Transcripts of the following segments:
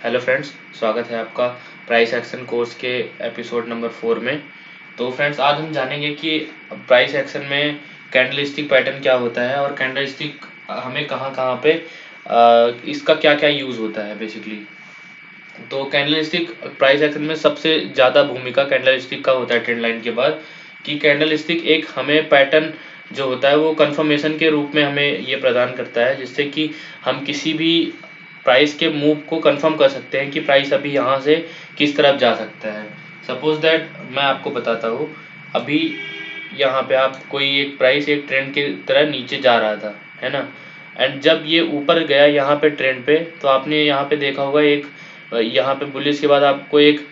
Hello friends, स्वागत है आपका प्राइस एक्शन कोर्स के एपिसोड नंबर 4 में। तो फ्रेंड्स, आज हम जानेंगे कि प्राइस एक्शन में कैंडलस्टिक पैटर्न क्या होता है और कैंडलस्टिक हमें कहाँ कहाँ पे इसका क्या क्या यूज़ होता है बेसिकली। तो कैंडलस्टिक प्राइस एक्शन में सबसे ज़्यादा भूमिका कैंडलस्टिक का होता है ट्रेंड लाइन के बाद, कि कैंडलस्टिक एक हमें पैटर्न जो होता है वो कंफर्मेशन के रूप में हमें ये प्रदान करता है, जिससे कि हम किसी भी प्राइस के मूव को कंफर्म कर सकते हैं कि प्राइस अभी यहाँ से किस तरफ जा सकता है। सपोज दैट मैं आपको बताता हूँ, अभी यहाँ पे आप कोई एक प्राइस एक ट्रेंड की तरह नीचे जा रहा था, है ना। एंड जब ये ऊपर गया यहाँ पे ट्रेंड पे, तो आपने यहाँ पे देखा होगा एक यहाँ पे बुलिश के बाद आपको एक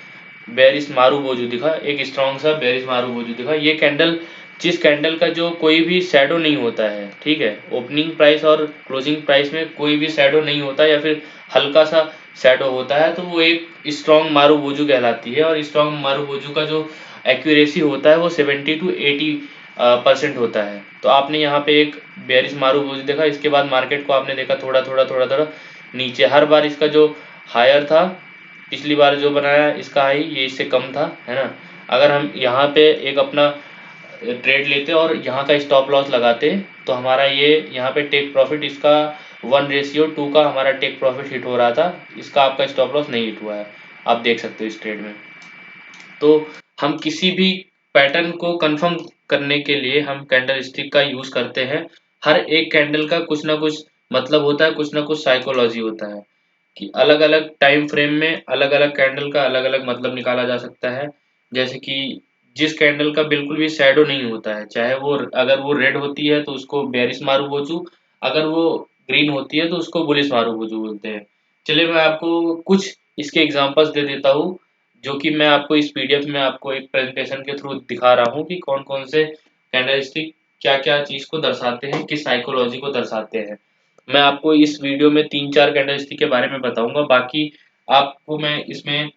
बेरिश मारूबोजू दिखा, एक स्ट्रॉन्ग सा बेरिश मारूबोजू दिखा। ये कैंडल, जिस कैंडल का जो कोई भी शैडो नहीं होता है, ठीक है, ओपनिंग प्राइस और क्लोजिंग प्राइस में कोई भी शैडो नहीं होता या फिर हल्का सा शैडो होता है, तो वो एक स्ट्रॉन्ग मारूबोजू कहलाती है। और स्ट्रॉन्ग मारूबोजू का जो एक्यूरेसी होता है वो 70 to 80% होता है। तो आपने यहाँ पे एक बेरिश मारूबोजू देखा, इसके बाद मार्केट को आपने देखा थोड़ा थोड़ा थोड़ा थोड़ा नीचे। हर बार इसका जो हायर था, पिछली बार जो बनाया इसका हाई, ये इससे कम था, है ना। अगर हम यहाँ पे एक अपना ट्रेड लेते और यहाँ का स्टॉप लॉस लगाते, तो हमारा ये यहाँ पे टेक प्रॉफिट, इसका 1:2 का हमारा टेक प्रॉफिट हिट हो रहा था, इसका आपका स्टॉप लॉस नहीं हिट हुआ है, आप देख सकते हो इस ट्रेड में। तो हम किसी भी पैटर्न को कंफर्म करने के लिए हम कैंडल स्टिक का यूज करते हैं। हर एक कैंडल का कुछ ना कुछ मतलब होता है, कुछ ना कुछ साइकोलॉजी होता है, कि अलग अलग टाइम फ्रेम में अलग अलग कैंडल का अलग अलग मतलब निकाला जा सकता है। जैसे कि जिस कैंडल का बिल्कुल भी शैडो नहीं होता है, चाहे वो अगर वो रेड होती है तो उसको बेरिश मारूबोजू, अगर वो ग्रीन होती है तो उसको बुलिश मारूबोजू बोलते हैं। चलिए मैं आपको कुछ इसके एग्जांपल्स दे देता हूँ, जो कि मैं आपको इस पीडीएफ में आपको एक प्रेजेंटेशन के थ्रू दिखा रहा हूँ कि कौन कौन से कैंडलस्टिक क्या क्या चीज को दर्शाते हैं, किस साइकोलॉजी को दर्शाते हैं। मैं आपको इस वीडियो में 3-4 कैंडलस्टिक के बारे में बताऊंगा, बाकी आपको मैं इसमें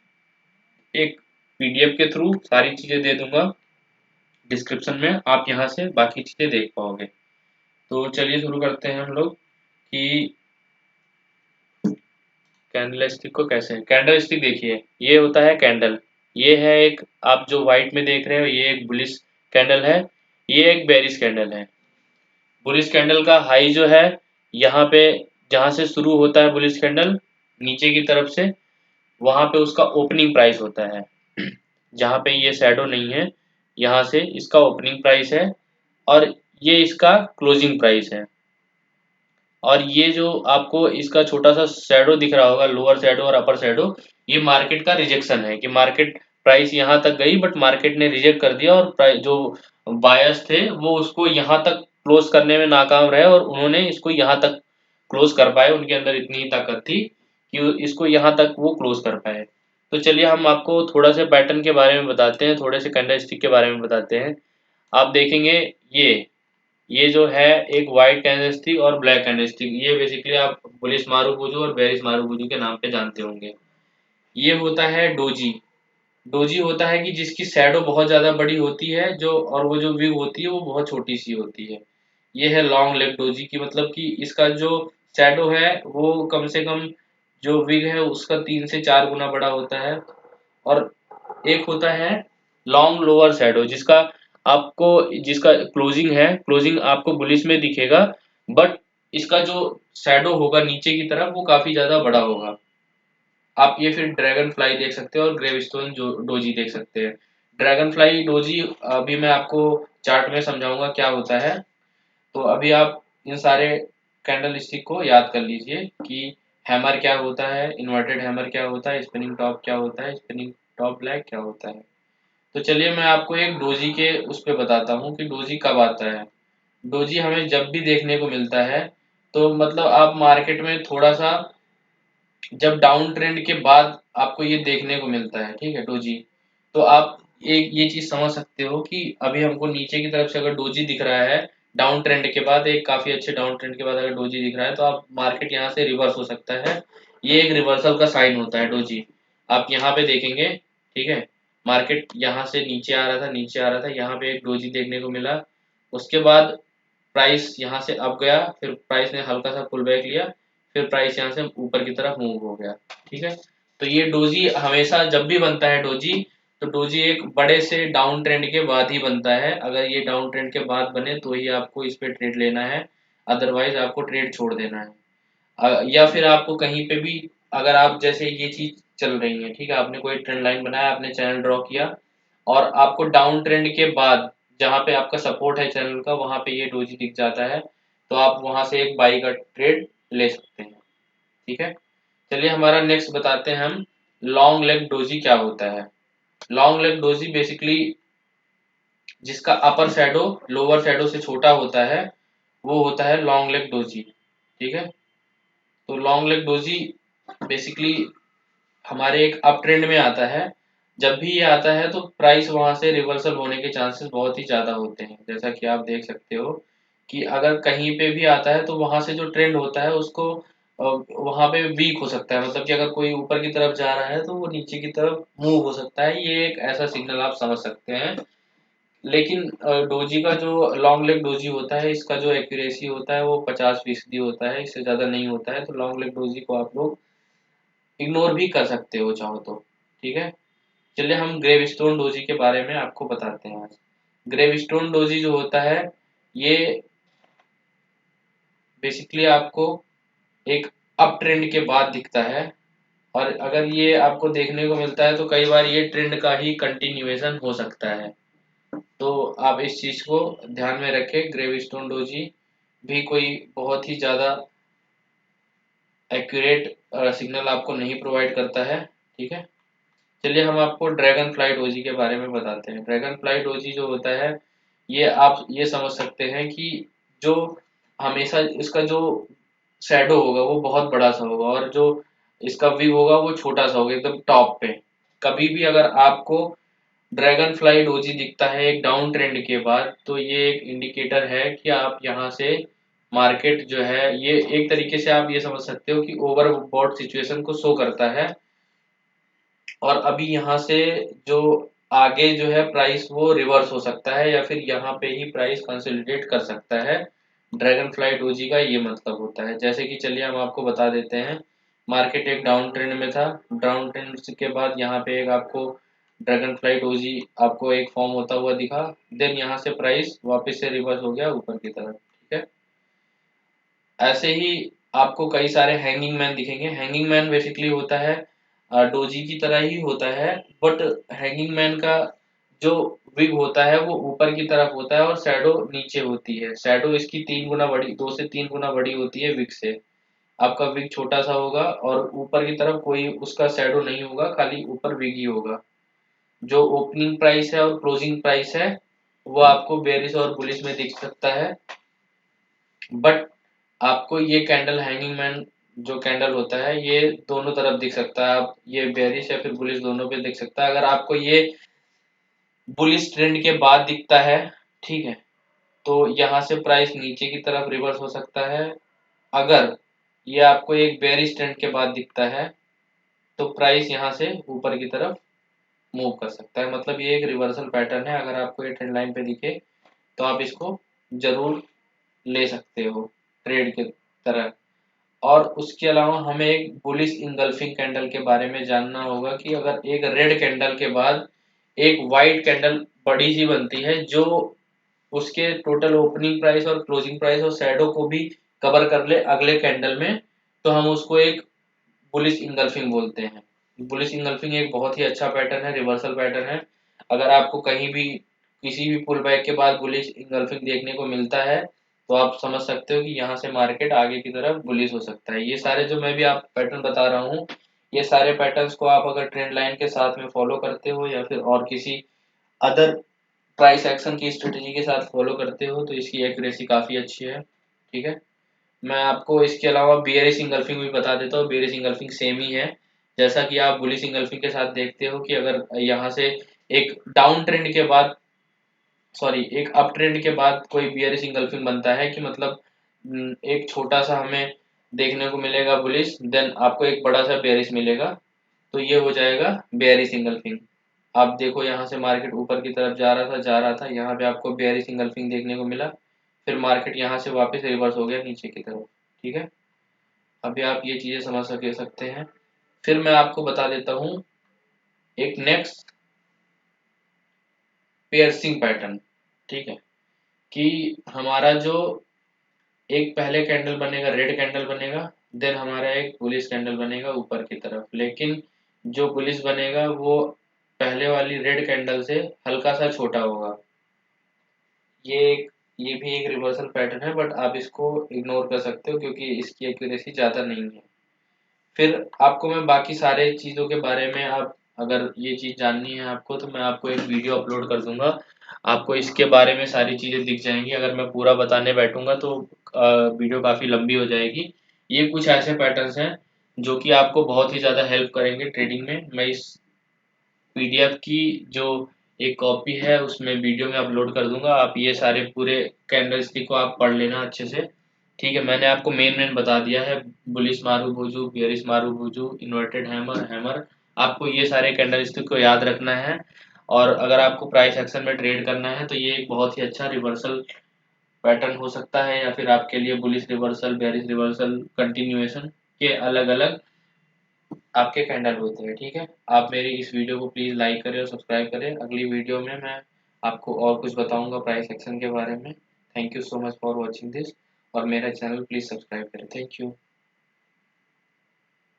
एक पीडीएफ के थ्रू सारी चीजें दे दूंगा डिस्क्रिप्शन में, आप यहाँ से बाकी चीजें देख पाओगे। तो चलिए शुरू करते हैं हम लोग कि कैंडलस्टिक को कैसे। कैंडलस्टिक देखिए, ये होता है कैंडल, ये है एक, आप जो व्हाइट में देख रहे हो ये एक बुलिश कैंडल है, ये एक बेरिश कैंडल है। बुलिश कैंडल का हाई जो है यहाँ पे, जहाँ से शुरू होता है बुलिश कैंडल नीचे की तरफ से, वहां पे उसका ओपनिंग प्राइस होता है। जहाँ पे ये शैडो नहीं है, यहाँ से इसका ओपनिंग प्राइस है और ये इसका क्लोजिंग प्राइस है। और ये जो आपको इसका छोटा सा शैडो दिख रहा होगा, लोअर शैडो और अपर शैडो, ये मार्केट का रिजेक्शन है, कि मार्केट प्राइस यहाँ तक गई बट मार्केट ने रिजेक्ट कर दिया, और जो बायर्स थे वो उसको यहाँ तक क्लोज करने में नाकाम रहे और उन्होंने इसको यहाँ तक क्लोज कर पाए। उनके अंदर इतनी ताकत थी कि इसको यहाँ तक वो क्लोज कर पाए। तो चलिए हम आपको थोड़ा सा पैटर्न के बारे में बताते हैं, थोड़े से कैंडलस्टिक के बारे में बताते हैं। आप देखेंगे ये जो है एक व्हाइट कैंडलस्टिक और ब्लैक कैंडलस्टिक, ये बेसिकली आप बुलिश मारूबोजू और बेरिश मारूबोजू के नाम पे जानते होंगे। ये होता है डोजी। डोजी होता है कि जिसकी शैडो बहुत ज्यादा बड़ी होती है, जो और वो जो व्यू होती है वो बहुत छोटी सी होती है। ये है लॉन्ग लेग डोजी की, मतलब कि इसका जो शैडो है वो कम से कम जो विग है उसका 3 से 4 गुना बड़ा होता है। और एक होता है लॉन्ग लोअर शैडो, जिसका क्लोजिंग है, क्लोजिंग आपको बुलिश में दिखेगा, बट इसका जो शैडो होगा नीचे की तरफ वो काफी ज्यादा बड़ा होगा। आप ये फिर ड्रैगन फ्लाई देख सकते हो और ग्रेवस्टोन जो डोजी देख सकते हैं। ड्रैगन फ्लाई डोजी अभी मैं आपको चार्ट में समझाऊंगा क्या होता है। तो अभी आप इन सारे कैंडल स्टिक को याद कर लीजिए कि हैमर क्या होता है, इन्वर्टेड हैमर क्या होता है, स्पिनिंग टॉप क्या होता है, स्पिनिंग टॉप ब्लैक क्या होता है। तो चलिए मैं आपको एक डोजी के उस पे बताता हूँ कि डोजी कब आता है। डोजी हमें जब भी देखने को मिलता है, तो मतलब आप मार्केट में थोड़ा सा जब डाउन ट्रेंड के बाद आपको ये देखने को मिलता है, ठीक है, डोजी। तो आप एक ये चीज समझ सकते हो कि अभी हमको नीचे की तरफ से अगर डोजी दिख रहा है, डाउन ट्रेंड के बाद, एक काफी अच्छे डाउन ट्रेंड के बाद अगर डोजी दिख रहा है, तो आप मार्केट यहाँ से रिवर्स हो सकता है। ये एक रिवर्सल का साइन होता है डोजी। आप यहाँ पे देखेंगे, ठीक है, मार्केट यहाँ से नीचे आ रहा था, नीचे आ रहा था, यहाँ पे एक डोजी देखने को मिला। उसके बाद प्राइस यहाँ से अप गया, फिर प्राइस ने हल्का सा पुल बैक लिया, फिर प्राइस यहाँ से ऊपर की तरफ मूव हो गया, ठीक है। तो ये डोजी हमेशा जब भी बनता है डोजी, तो डोजी एक बड़े से डाउन ट्रेंड के बाद ही बनता है। अगर ये डाउन ट्रेंड के बाद बने तो ही आपको इस पे ट्रेड लेना है, अदरवाइज आपको ट्रेड छोड़ देना है। या फिर आपको कहीं पे भी, अगर आप जैसे ये चीज चल रही है, ठीक है, आपने कोई ट्रेंड लाइन बनाया, आपने चैनल ड्रॉ किया और आपको डाउन ट्रेंड के बाद जहाँ पे आपका सपोर्ट है चैनल का, वहां पे ये डोजी दिख जाता है, तो आप वहां से एक बाई का ट्रेड ले सकते हैं। ठीक है, चलिए हमारा नेक्स्ट बताते हैं हम, लॉन्ग लेग डोजी क्या होता है। लॉन्ग लेग डोजी बेसिकली जिसका अपर शैडो लोअर शैडो से छोटा होता है, वो होता है लॉन्ग लेग डोजी। ठीक है, तो लॉन्ग लेग डोजी बेसिकली हमारे एक अप ट्रेंड में आता है। जब भी ये आता है तो प्राइस वहां से रिवर्सल होने के चांसेस बहुत ही ज्यादा होते हैं। जैसा कि आप देख सकते हो कि अगर कहीं पे भी आता है तो वहां से जो ट्रेंड होता है उसको वहां पे वीक हो सकता है, मतलब कि अगर कोई ऊपर की तरफ जा रहा है तो वो नीचे की तरफ मूव हो सकता है। ये एक ऐसा सिग्नल आप समझ सकते हैं। लेकिन डोजी का जो लॉन्ग लेग डोजी होता है, इसका जो एक्यूरेसी होता है वो 50% होता है, इससे ज्यादा नहीं होता है। तो लॉन्ग लेग डोजी को आप लोग इग्नोर भी कर सकते हो चाहो तो। ठीक है, चलिए हम ग्रेवस्टोन डोजी के बारे में आपको बताते हैं आज। ग्रेवस्टोन डोजी जो होता है, ये बेसिकली आपको एक अप ट्रेंड के बाद दिखता है, और अगर ये आपको देखने को मिलता है तो कई बार ये ट्रेंड का ही कंटिन्यूएशन हो सकता है। तो आप इस चीज को ध्यान में रखें। ग्रेवस्टोन डोजी भी कोई बहुत ही ज्यादा एक्यूरेट सिग्नल आपको नहीं प्रोवाइड करता है। ठीक है, चलिए हम आपको ड्रैगन फ्लाई डोजी के बारे में बताते हैं। ड्रैगन फ्लाई डोजी जो होता है, ये आप ये समझ सकते हैं कि जो हमेशा इसका जो शैडो होगा वो बहुत बड़ा सा होगा, और जो इसका व्यू होगा वो छोटा सा होगा एकदम टॉप पे। कभी भी अगर आपको ड्रैगन फ्लाई डोजी दिखता है एक डाउन ट्रेंड के बाद, तो ये एक इंडिकेटर है कि आप यहाँ से मार्केट जो है, ये एक तरीके से आप ये समझ सकते हो कि ओवरबॉट सिचुएशन को शो करता है। और अभी यहाँ से जो आगे जो है प्राइस वो रिवर्स हो सकता है, या फिर यहाँ पे ही प्राइस कंसोलिडेट कर सकता है। ड्रैगन फ्लाई डोजी का ये मतलब होता है। जैसे कि चलिए हम आपको बता देते हैं, मार्केट एक डाउन ट्रेंड में था, डाउन ट्रेंड के बाद यहाँ पे एक आपको ड्रैगन फ्लाई डोजी आपको एक फॉर्म होता हुआ दिखा, देन यहाँ से प्राइस वापस से रिवर्स हो गया ऊपर की तरफ। ठीक है, ऐसे ही आपको कई सारे हैंगिंग मैन दिखेंगे। हैंगिंग मैन बेसिकली होता है डोजी की तरह ही होता है, बट हैंगिंग मैन का जो विग होता है वो ऊपर की तरफ होता है और शैडो नीचे होती है। शैडो इसकी 3 गुना बड़ी, 2 से 3 गुना बड़ी होती है विग से। आपका विग छोटा सा होगा और ऊपर की तरफ कोई उसका शैडो नहीं होगा, खाली ऊपर विग ही होगा। जो ओपनिंग प्राइस है और क्लोजिंग प्राइस है वो आपको बेरिश और बुलिश में दिख सकता है, बट आपको ये कैंडल हैंगिंग मैन जो कैंडल होता है ये दोनों तरफ दिख सकता है। आप ये बेरिश या फिर बुलिश दोनों पे दिख सकता है। अगर आपको ये बुलिश ट्रेंड के बाद दिखता है, ठीक है, तो यहाँ से प्राइस नीचे की तरफ रिवर्स हो सकता है। अगर ये आपको एक बेरिश ट्रेंड के बाद दिखता है तो प्राइस यहाँ से ऊपर की तरफ मूव कर सकता है। मतलब ये एक रिवर्सल पैटर्न है। अगर आपको ये ट्रेंड लाइन पे दिखे तो आप इसको जरूर ले सकते हो ट्रेड के तरह। और उसके अलावा हमें एक बुलिश इंगल्फिंग कैंडल के बारे में जानना होगा कि अगर एक रेड कैंडल के बाद एक वाइट कैंडल बड़ी सी बनती है जो उसके टोटल ओपनिंग प्राइस और क्लोजिंग प्राइस और शैडो को भी कवर कर ले अगले कैंडल में, तो हम उसको एक बुलिश इंगल्फिंग बोलते हैं। बुलिश इंगल्फिंग एक बहुत ही अच्छा पैटर्न है, रिवर्सल पैटर्न है। अगर आपको कहीं भी किसी भी पुल बैक के बाद बुलिश इंगल्फिंग देखने को मिलता है तो आप समझ सकते हो कि यहाँ से मार्केट आगे की तरफ बुलिश हो सकता है। ये सारे जो मैं भी आप पैटर्न बता रहा हूँ, ये सारे पैटर्न्स को आप अगर ट्रेंड लाइन के साथ में फॉलो करते हो या फिर और किसी अदर प्राइस एक्शन की स्ट्रेटेजी के साथ फॉलो करते हो तो इसकी एक्यूरेसी काफी अच्छी है। ठीक है, मैं आपको इसके अलावा बेयरिश इंगल्फिंग भी बता देता हूँ। बेयरिश इंगल्फिंग सेम ही है, जैसा कि आप बुलिश इंगल्फिंग के साथ देखते हो कि अगर यहाँ से एक डाउन ट्रेंड के बाद, सॉरी, एक अप ट्रेंड के बाद कोई बियरिश इंगल्फिंग बनता है कि मतलब एक छोटा सा हमें देखने को मिलेगा बुलिश, देन आपको एक बड़ा सा बेयरिश मिलेगा, तो ये हो जाएगा बेयरिश इंगल्फिंग। आप देखो यहाँ से मार्केट ऊपर की तरफ जा रहा था, यहाँ पे आपको बेयरिश इंगल्फिंग देखने को मिला, फिर मार्केट यहाँ से वापस रिवर्स हो गया नीचे की तरफ। ठीक है, अभी आप ये चीजें समझ सकते हैं। फिर मैं आपको बता देता हूँ एक नेक्स्ट पियर्सिंग पैटर्न। ठीक है, कि हमारा जो एक पहले कैंडल बनेगा, रेड कैंडल बनेगा, देन हमारा एक बुलिश कैंडल बनेगा ऊपर की तरफ, लेकिन जो बुलिश बनेगा वो पहले वाली रेड कैंडल से हल्का सा छोटा होगा। ये एक ये भी एक रिवर्सल पैटर्न है, बट आप इसको इग्नोर कर सकते हो क्योंकि इसकी एक्यूरेसी ज़्यादा नहीं है। फिर आपको मैं बाकी सारे चीज़ों के बारे में, आप अगर ये चीज़ जाननी है आपको तो मैं आपको एक वीडियो अपलोड कर दूंगा, आपको इसके बारे में सारी चीज़ें दिख जाएंगी। अगर मैं पूरा बताने बैठूंगा तो वीडियो काफ़ी लंबी हो जाएगी। ये कुछ ऐसे पैटर्न्स हैं जो कि आपको बहुत ही ज़्यादा हेल्प करेंगे ट्रेडिंग में। मैं इस पीडीएफ की जो एक कॉपी है उसमें वीडियो में अपलोड कर दूंगा, आप ये सारे पूरे कैंडलस्टिक को आप पढ़ लेना अच्छे से। ठीक है, मैंने आपको मेन मेन बता दिया है, bullish marubozu, bearish marubozu, inverted hammer, hammer, आपको ये सारे कैंडलस्टिक को याद रखना है। और अगर आपको प्राइस एक्शन में ट्रेड करना है तो ये एक बहुत ही अच्छा रिवर्सल पैटर्न हो सकता है, या फिर आपके लिए bullish reversal, bearish reversal, continuation के अलग अलग आपके कैंडल होते हैं। ठीक है, आप मेरी इस वीडियो को प्लीज़ लाइक करें और सब्सक्राइब करें। अगली वीडियो में मैं आपको और कुछ बताऊंगा प्राइस एक्शन के बारे में। Thank you so much for watching this, और मेरा चैनल प्लीज़ सब्सक्राइब करें। Thank you.